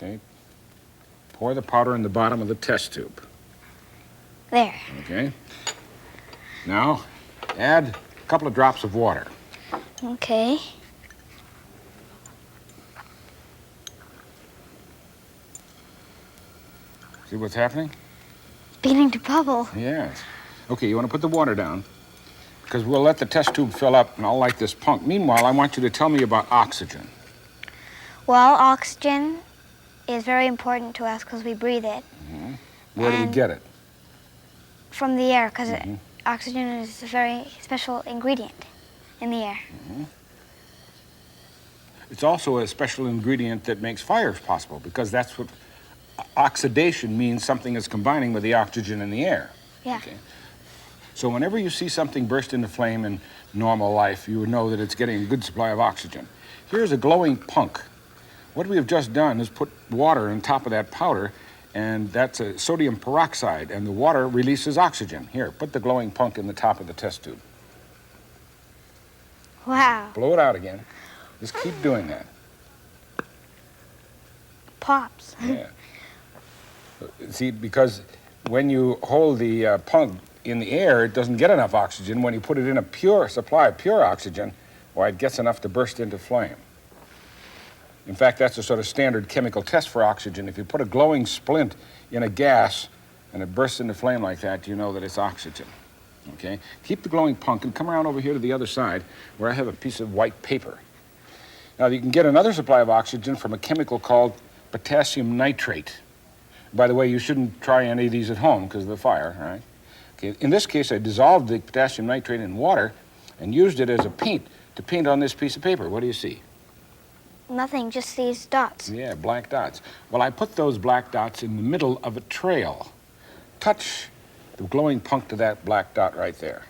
Okay. Pour the powder in the bottom of the test tube. There. Okay. Now, add a couple of drops of water. Okay. See what's happening? Beginning to bubble. Yes. Okay, you want to put the water down, because we'll let the test tube fill up, and I'll light this punk. Meanwhile, I want you to tell me about oxygen. Well, oxygen is very important to us because we breathe it. Mm-hmm. Where do we get it? From the air, because oxygen is a very special ingredient in the air. Mm-hmm. It's also a special ingredient that makes fires possible, because that's what oxidation means. Something is combining with the oxygen in the air. Yeah. Okay. So whenever you see something burst into flame in normal life, you would know that it's getting a good supply of oxygen. Here's a glowing punk. What we have just done is put water on top of that powder, and that's a sodium peroxide, and the water releases oxygen. Here, put the glowing punk in the top of the test tube. Wow. Blow it out again. Just keep doing that. Pops. Yeah. See, because when you hold the punk in the air, it doesn't get enough oxygen. When you put it in a pure supply of pure oxygen, why, it gets enough to burst into flame. In fact, that's a sort of standard chemical test for oxygen. If you put a glowing splint in a gas and it bursts into flame like that, you know that it's oxygen. Okay? Keep the glowing punk and come around over here to the other side where I have a piece of white paper. Now, you can get another supply of oxygen from a chemical called potassium nitrate. By the way, you shouldn't try any of these at home because of the fire, all right? Okay, in this case, I dissolved the potassium nitrate in water and used it as a paint to paint on this piece of paper. What do you see? Nothing, just these dots. Yeah, black dots. Well, I put those black dots in the middle of a trail. Touch the glowing punk to that black dot right there.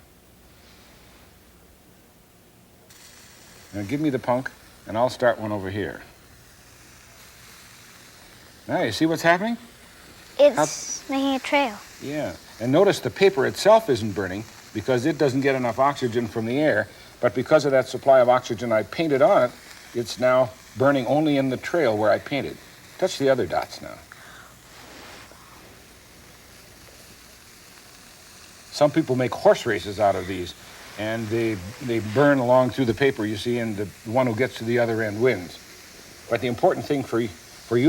Now give me the punk, and I'll start one over here. Now, you see what's happening? It's making a trail. Yeah, and notice the paper itself isn't burning because it doesn't get enough oxygen from the air, but because of that supply of oxygen I painted on it, it's now burning only in the trail where I painted. Touch the other dots now. Some people make horse races out of these, and they burn along through the paper, you see, and the one who gets to the other end wins. But the important thing for you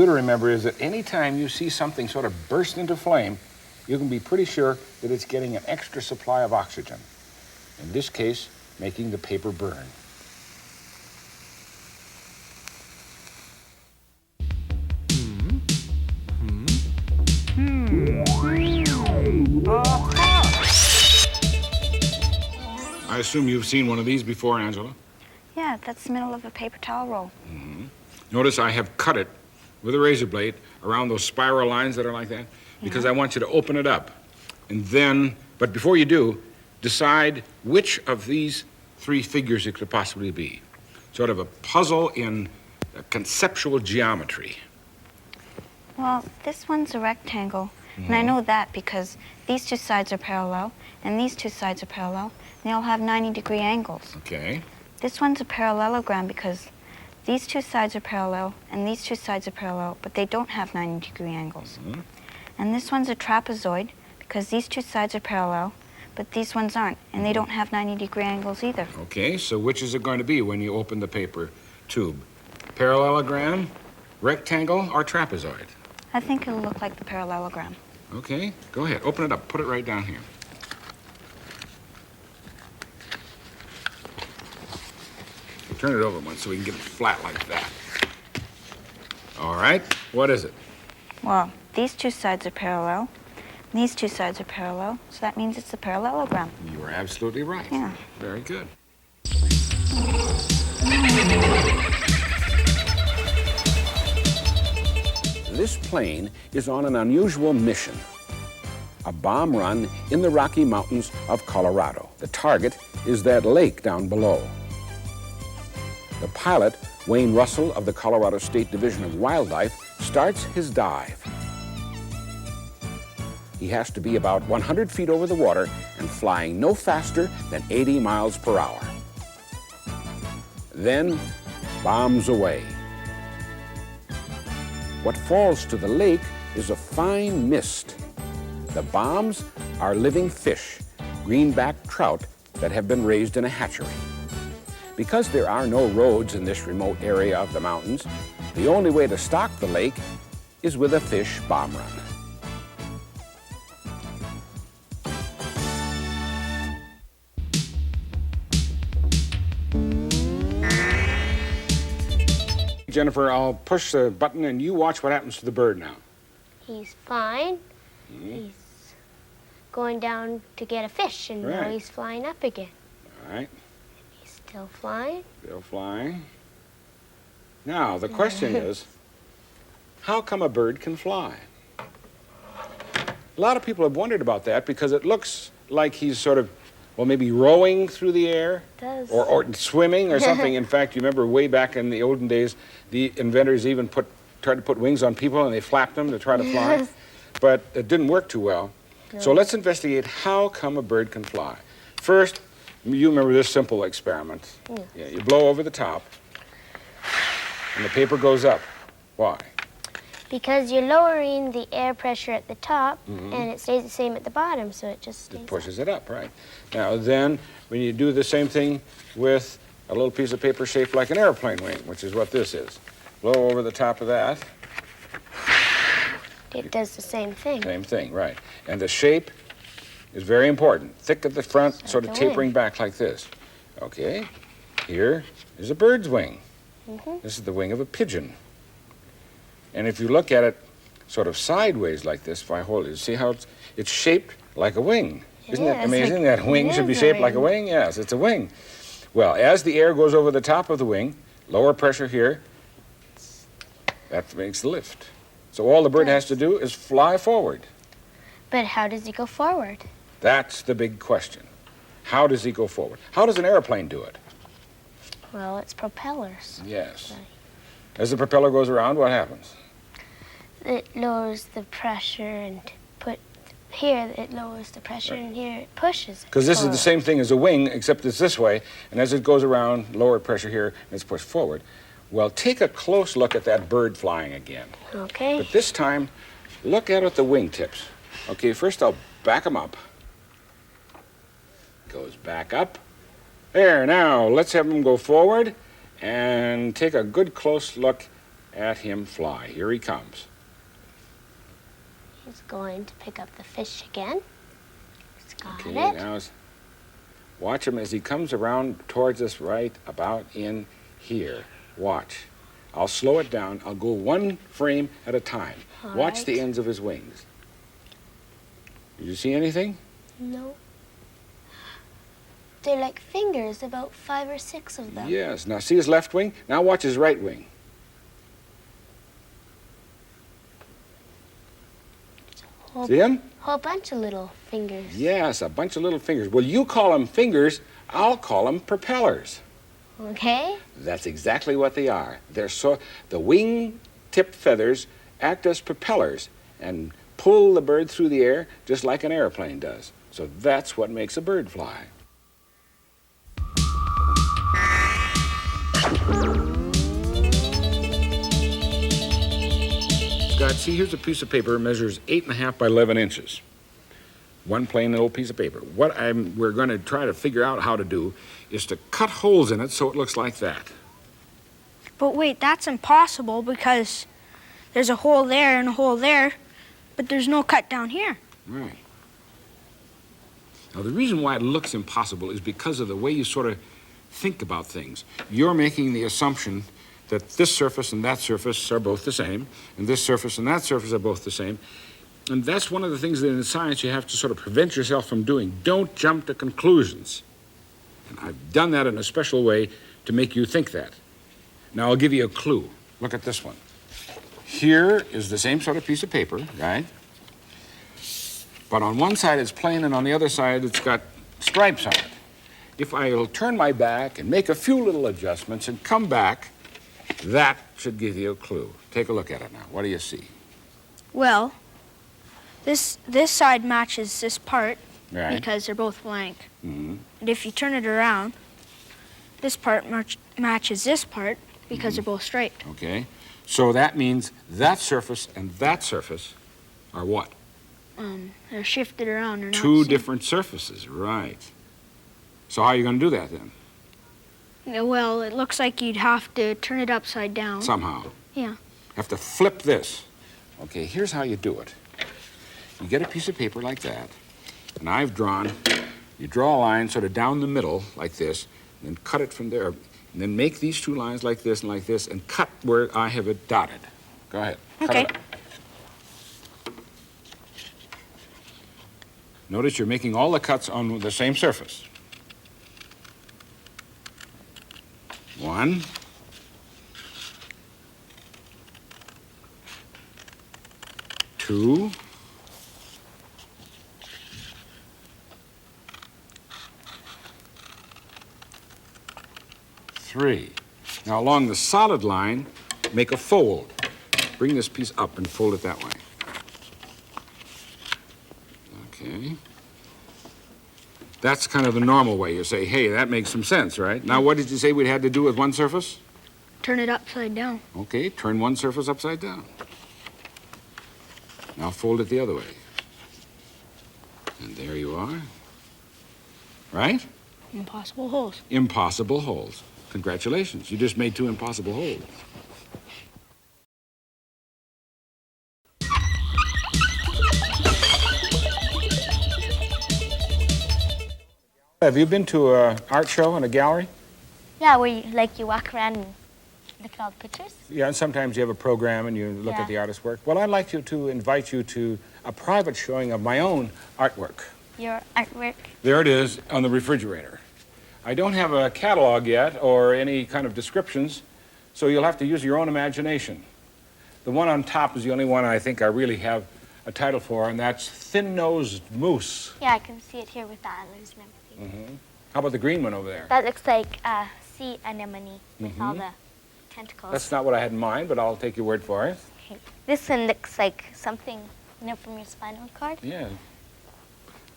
to remember is that anytime you see something sort of burst into flame, you can be pretty sure that it's getting an extra supply of oxygen. In this case, making the paper burn. I assume you've seen one of these before, Angela? Yeah, that's the middle of a paper towel roll. Mm-hmm. Notice I have cut it with a razor blade around those spiral lines that are like that, because I want you to open it up. And then, but before you do, decide which of these three figures it could possibly be. Sort of a puzzle in conceptual geometry. Well, this one's a rectangle, and I know that because these two sides are parallel, and these two sides are parallel, and they all have 90-degree angles. Okay. This one's a parallelogram because these two sides are parallel, and these two sides are parallel, but they don't have 90-degree angles. Mm-hmm. And this one's a trapezoid because these two sides are parallel, but these ones aren't, and they don't have 90-degree angles either. Okay, so which is it going to be when you open the paper tube? Parallelogram, rectangle, or trapezoid? I think it'll look like the parallelogram. Okay, go ahead. Open it up. Put it right down here. Turn it over once so we can get it flat like that. All right, what is it? Well, these two sides are parallel, these two sides are parallel, so that means it's a parallelogram. You are absolutely right. Yeah. Very good. This plane is on an unusual mission. A bomb run in the Rocky Mountains of Colorado. The target is that lake down below. The pilot, Wayne Russell of the Colorado State Division of Wildlife, starts his dive. He has to be about 100 feet over the water and flying no faster than 80 miles per hour. Then, bombs away. what falls to the lake is a fine mist. The bombs are living fish, greenback trout that have been raised in a hatchery. Because there are no roads in this remote area of the mountains, the only way to stock the lake is with a fish bomb run. Jennifer, I'll push the button and you watch what happens to the bird now. He's fine. He's going down to get a fish, and now Right. he's flying up again. All right, He's still flying. still flying. Now, the question is, how come a bird can fly? A lot of people have wondered about that because it looks like he's sort of, well, maybe rowing through the air. It does. Or swimming or something. In fact, you remember way back in the olden days, the inventors even tried to put wings on people and they flapped them to try to fly. Yes. But it didn't work too well. So No. let's investigate how come a bird can fly. First, you remember this simple experiment. Yes. Yeah, you blow over the top and the paper goes up. Why? Because you're lowering the air pressure at the top, and it stays the same at the bottom, so it just stays It pushes it up, right. Now then, when you do the same thing with a little piece of paper shaped like an airplane wing, which is what this is. Blow over the top of that. up. It does the same thing. Same thing, right. And the shape is very important. Thick at the front, Like sort of a tapering wing. back like this. Okay, here is a bird's wing. Mhm. This is the wing of a pigeon. And if you look at it sort of sideways like this, if I hold it, you see how it's shaped like a wing. Isn't it Yes, amazing like- that a wing it should be is a shaped like a wing. wing? Yes, it's a wing. Well, as the air goes over the top of the wing, lower pressure here, that makes the lift. So all the bird has to do is fly forward. But how does he go forward? That's the big question. How does he go forward? How does an airplane do it? Well, it's propellers. Yes. Right. As the propeller goes around, what happens? It lowers the pressure, and here it lowers the pressure, and here it pushes it. Because this is the forward. same thing as a wing, except it's this way, and as it goes around, lower pressure here, and it's pushed forward. Well, take a close look at that bird flying again. Okay. But this time, look at the wingtips. Okay, first I'll back them up. Goes back up. There, now let's have him go forward and take a good close look at him fly. Here he comes. He's going to pick up the fish again. He's got Okay, it. now watch him as he comes around towards us right about in here. Watch. I'll slow it down. I'll go one frame at a time. All Watch right. the ends of his wings. Did you see anything? No. They're like fingers, about 5 or 6 of them. Yes. Now see his left wing? Now watch his right wing. Whole, See him? whole bunch of little fingers. Yes, a bunch of little fingers. Well, you call them fingers, I'll call them propellers. Okay. That's exactly what they are. The wing-tip feathers act as propellers and pull the bird through the air just like an airplane does. So that's what makes a bird fly. Scott, see, here's a piece of paper, measures 8.5 by 11 inches. One plain little piece of paper. What we're going to try to figure out how to do is to cut holes in it so it looks like that. But wait, that's impossible because there's a hole there and a hole there, but there's no cut down here. Right. Now, the reason why it looks impossible is because of the way you sort of think about things. You're making the assumption that this surface and that surface are both the same, and this surface and that surface are both the same. And that's one of the things that in science you have to sort of prevent yourself from doing. Don't jump to conclusions. And I've done that in a special way to make you think that. Now, I'll give you a clue. Look at this one. Here is the same sort of piece of paper, right? But on one side it's plain, and on the other side it's got stripes on it. If I'll turn my back and make a few little adjustments and come back, that should give you a clue. Take a look at it now. What do you see? Well, this side matches this part Right. because they're both blank. Mm-hmm. And if you turn it around, this part matches this part because they're both straight. Okay. So that means that surface and that surface are what? They're shifted around. They're not Two the same. different surfaces, right. So how are you going to do that then? Yeah, well, it looks like you'd have to turn it upside down. Somehow. Yeah. Have to flip this. Okay, here's how you do it. You get a piece of paper like that, and you draw a line sort of down the middle like this, and then cut it from there, and then make these two lines like this, and cut where I have it dotted. Go ahead. Cut Okay. it up. Notice you're making all the cuts on the same surface. 1. 2. 3. Now along the solid line, make a fold. Bring this piece up and fold it that way. Okay. That's kind of the normal way. You say, hey, that makes some sense, right? Now, what did you say we had to do with one surface? Turn it upside down. Okay, turn one surface upside down. Now fold it the other way. And there you are. Right? Impossible holes. Impossible holes. Congratulations, you just made 2 impossible holes. Have you been to an art show in a gallery? Yeah, where you walk around and look at all the pictures. Yeah, and sometimes you have a program and you look Yeah. at the artist's work. Well, I'd like to invite you to a private showing of my own artwork. Your artwork. There it is on the refrigerator. I don't have a catalog yet or any kind of descriptions, so you'll have to use your own imagination. The one on top is the only one I think I really have a title for, and that's Thin-Nosed Moose. Yeah, I can see it here with the antlers and everything. How about the green one over there? That looks like a sea anemone with all the tentacles. That's not what I had in mind, but I'll take your word for it. Okay. This one looks like something, from your spinal cord. Yeah.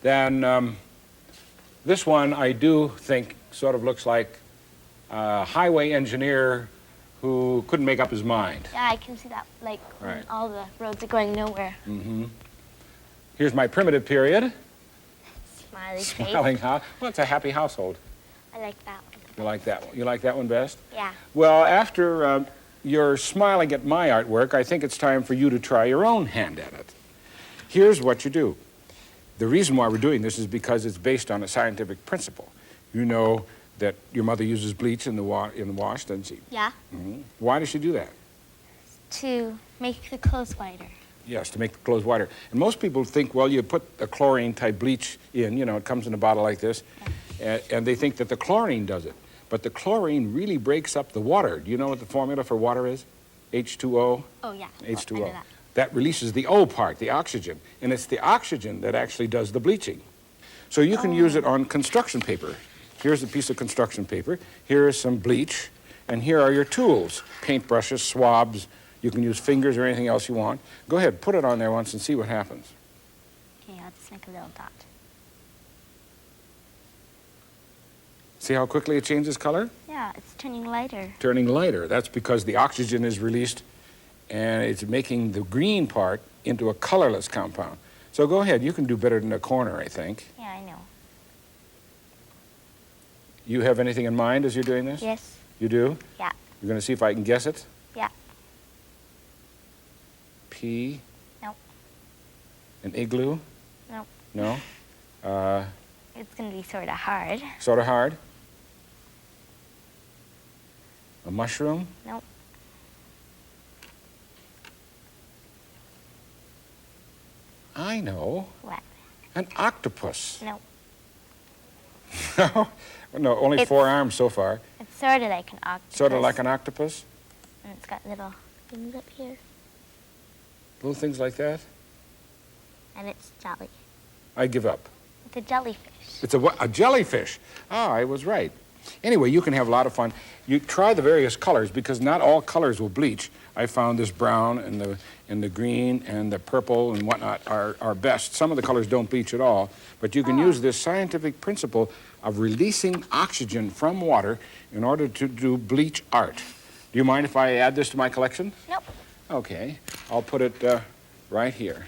Then this one I do think sort of looks like a highway engineer who couldn't make up his mind. Yeah, I can see that, when Right. all the roads are going nowhere. Here's my primitive period. Smiley face. Smiling house. Well, it's a happy household. I like that one. You like that one? You like that one best? Yeah. Well, after you're smiling at my artwork, I think it's time for you to try your own hand at it. Here's what you do. The reason why we're doing this is because it's based on a scientific principle. You know that your mother uses bleach in the wash, doesn't she? Yeah. Why does she do that? To make the clothes whiter. Yes, to make the clothes whiter. And most people think, well, you put a chlorine-type bleach in, it comes in a bottle like this, and they think that the chlorine does it. But the chlorine really breaks up the water. Do you know what the formula for water is? H2O? Oh, yeah. H2O. I know that. That releases the O part, the oxygen. And it's the oxygen that actually does the bleaching. So you can use it on construction paper. Here's a piece of construction paper. Here is some bleach. And here are your tools. Paintbrushes, swabs. You can use fingers or anything else you want. Go ahead, put it on there once and see what happens. Okay, I'll just make a little dot. See how quickly it changes color? Yeah, it's turning lighter. Turning lighter. That's because the oxygen is released and it's making the green part into a colorless compound. So go ahead, you can do better than a corner, I think. Yeah, I know. You have anything in mind as you're doing this? Yes. You do? Yeah. You're going to see if I can guess it? Yeah. P? Nope. An igloo? Nope. No? It's going to be sort of hard. Sort of hard? A mushroom? Nope. I know. What? An octopus. Nope. No? No, only It's- 4 arms so far. It's sort of like an octopus. Sort of like an octopus? And it's got little things up here. Little things like that? And it's jelly. I give up. It's a jellyfish. It's a jellyfish. Ah, I was right. Anyway, you can have a lot of fun. You try the various colors because not all colors will bleach. I found this brown and the green and the purple and whatnot are best. Some of the colors don't bleach at all, but you can use this scientific principle of releasing oxygen from water in order to do bleach art. Do you mind if I add this to my collection? Nope. Okay, I'll put it right here.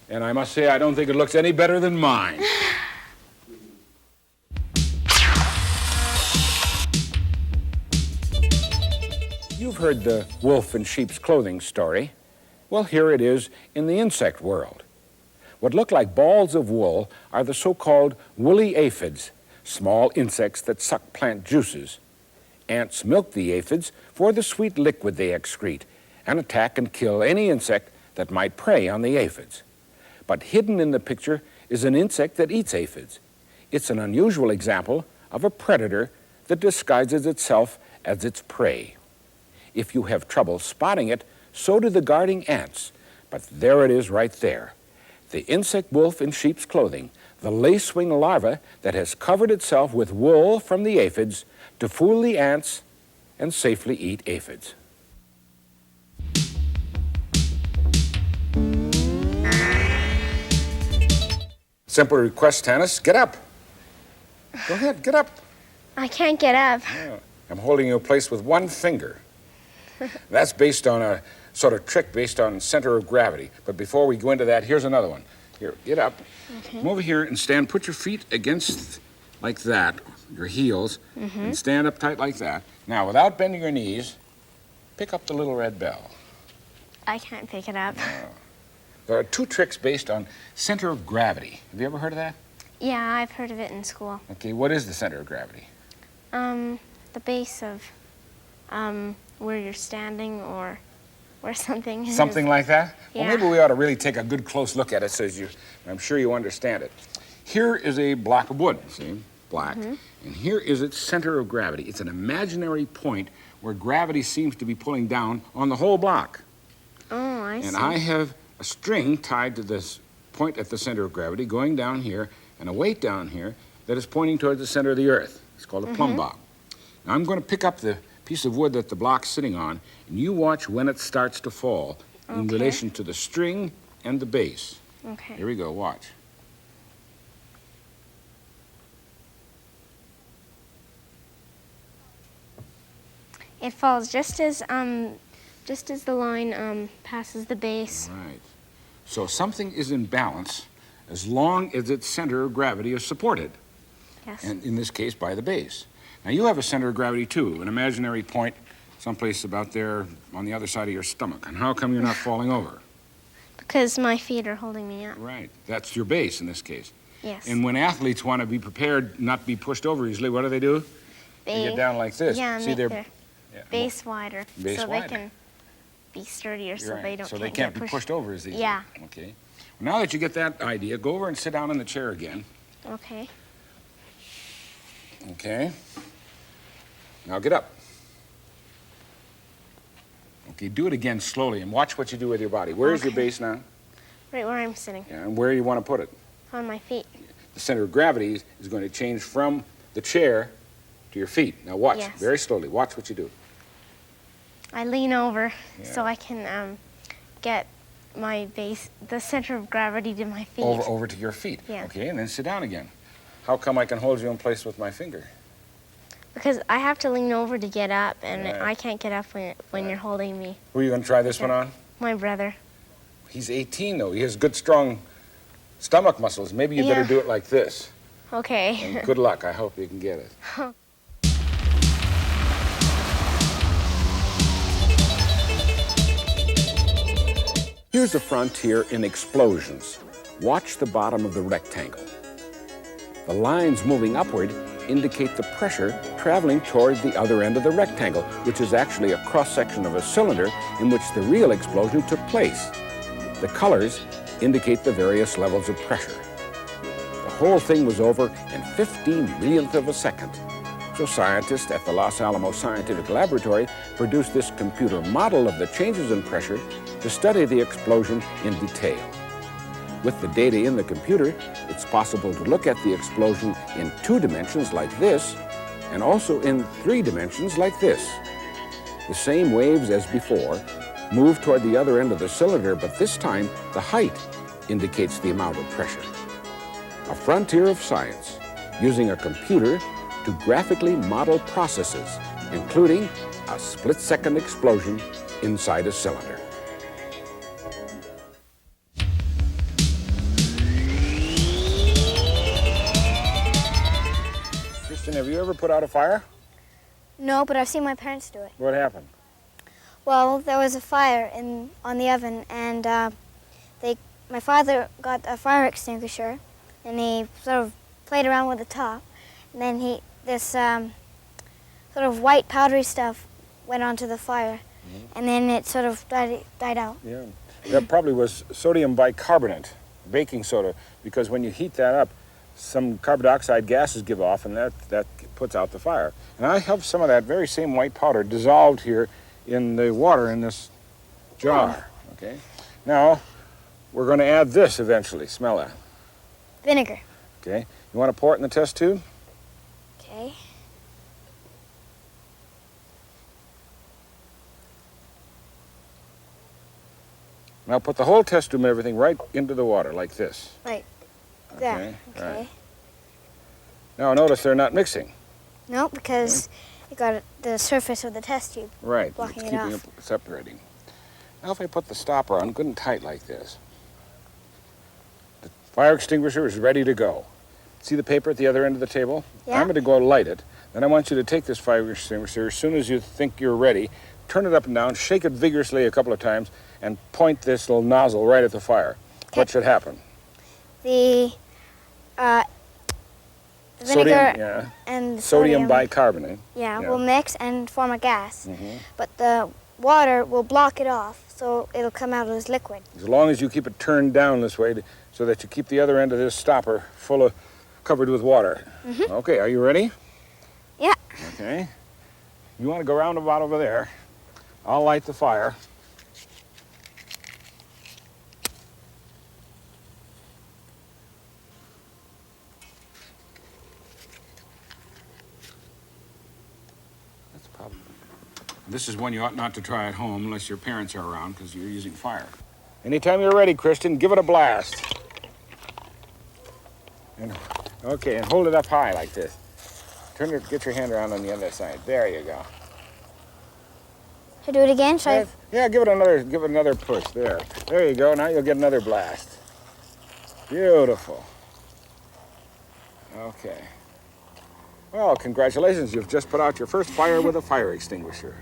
And I must say, I don't think it looks any better than mine. You've heard the wolf in sheep's clothing story. Well, here it is in the insect world. What look like balls of wool are the so-called woolly aphids, small insects that suck plant juices. Ants milk the aphids for the sweet liquid they excrete and attack and kill any insect that might prey on the aphids. But hidden in the picture is an insect that eats aphids. It's an unusual example of a predator that disguises itself as its prey. If you have trouble spotting it, so do the guarding ants. But there it is right there. The insect wolf in sheep's clothing, the lacewing larva that has covered itself with wool from the aphids to fool the ants and safely eat aphids. Simple request, Tanis. Get up. Go ahead, get up. I can't get up. Yeah. I'm holding you in place with one finger. That's based on a sort of trick based on center of gravity. But before we go into that, here's another one. Here, get up. Okay. Come over here and stand. Put your feet against like that, your heels, and stand up tight like that. Now, without bending your knees, pick up the little red bell. I can't pick it up. There are two tricks based on center of gravity. Have you ever heard of that? Yeah, I've heard of it in school. Okay, what is the center of gravity? The base of where you're standing or something. Something like that? Yeah. Well, maybe we ought to really take a good close look at it so I'm sure you understand it. Here is a block of wood, see? Black. And here is its center of gravity. It's an imaginary point where gravity seems to be pulling down on the whole block. Oh, I see. And I have a string tied to this point at the center of gravity going down here and a weight down here that is pointing towards the center of the earth. It's called a plumb bob. Now I'm going to pick up the piece of wood that the block's sitting on, and you watch when it starts to fall in relation to the string and the base. Okay. Here we go, watch. It falls just as the line passes the base. Right. So something is in balance as long as its center of gravity is supported, Yes. and in this case by the base. Now you have a center of gravity too, an imaginary point someplace about there on the other side of your stomach. And how come you're not falling over? Because my feet are holding me up. Right. That's your base in this case. Yes. And when athletes want to be prepared, not be pushed over easily, what do? They get down like this. Yeah, See, make they're their yeah, base wider Base so wider. they can be sturdier so right. they don't So they can't can't be get pushed over as easily. Yeah. Okay. Now that you get that idea, go over and sit down in the chair again. Okay. Okay. Now get up. Okay, do it again slowly and watch what you do with your body. Where's your base now? Right where I'm sitting. Yeah, and where do you want to put it? On my feet. The center of gravity is going to change from the chair to your feet. Now watch, Yes. very slowly. Watch what you do. I lean over Yeah. so I can get my base, the center of gravity to my feet. Over to your feet. Yeah. Okay, and then sit down again. How come I can hold you in place with my finger? Because I have to lean over to get up, and Right. I can't get up when you're holding me. Who are you going to try this one on? My brother. He's 18, though. He has good, strong stomach muscles. Maybe you better Yeah. do it like this. Okay. And good luck. I hope you can get it. Here's a frontier in explosions. Watch the bottom of the rectangle. The lines moving upward indicate the pressure traveling toward the other end of the rectangle, which is actually a cross-section of a cylinder in which the real explosion took place. The colors indicate the various levels of pressure. The whole thing was over in 15 millionths of a second. So scientists at the Los Alamos Scientific Laboratory produced this computer model of the changes in pressure to study the explosion in detail. With the data in the computer, it's possible to look at the explosion in 2 dimensions like this, and also in 3 dimensions like this. The same waves as before move toward the other end of the cylinder, but this time the height indicates the amount of pressure. A frontier of science using a computer to graphically model processes, including a split-second explosion inside a cylinder. Kristen, have you ever put out a fire? No, but I've seen my parents do it. What happened? Well, there was a fire on the oven, and my father got a fire extinguisher, and he sort of played around with the top, and then this sort of white powdery stuff went onto the fire, and then it sort of died out. Yeah. That probably was sodium bicarbonate, baking soda, because when you heat that up, some carbon dioxide gases give off, and that puts out the fire. And I have some of that very same white powder dissolved here in the water in this jar. Okay. Now, we're going to add this eventually. Smell that. Vinegar. Okay. You want to pour it in the test tube? Okay. Now put the whole test tube and everything right into the water like this. Right. Okay. There. Okay. Right. Now notice they're not mixing. No, because it got the surface of the test tube. Right. Blocking It's it keeping off. it separating. Now if I put the stopper on good and tight like this, the fire extinguisher is ready to go. See the paper at the other end of the table? Yeah. I'm going to go light it. Then I want you to take this fire extinguisher as soon as you think you're ready, turn it up and down, shake it vigorously a couple of times, and point this little nozzle right at the fire. What should happen? The vinegar Sodium, and the sodium bicarbonate. yeah, yeah. will mix and form a gas, Mhm. but the water will block it off, so it'll come out as liquid. As long as you keep it turned down this way so that you keep the other end of this stopper covered with water. Okay, are you ready? Yeah. Okay. You want to go round about over there. I'll light the fire. That's a problem. This is one you ought not to try at home unless your parents are around because you're using fire. Anytime you're ready, Kristen, give it a blast. Okay, and hold it up high like this. Get your hand around on the other side. There you go. Should I do it again? Should I? Yeah, give it another push. There you go. Now you'll get another blast. Beautiful. Okay. Well, congratulations. You've just put out your first fire with a fire extinguisher.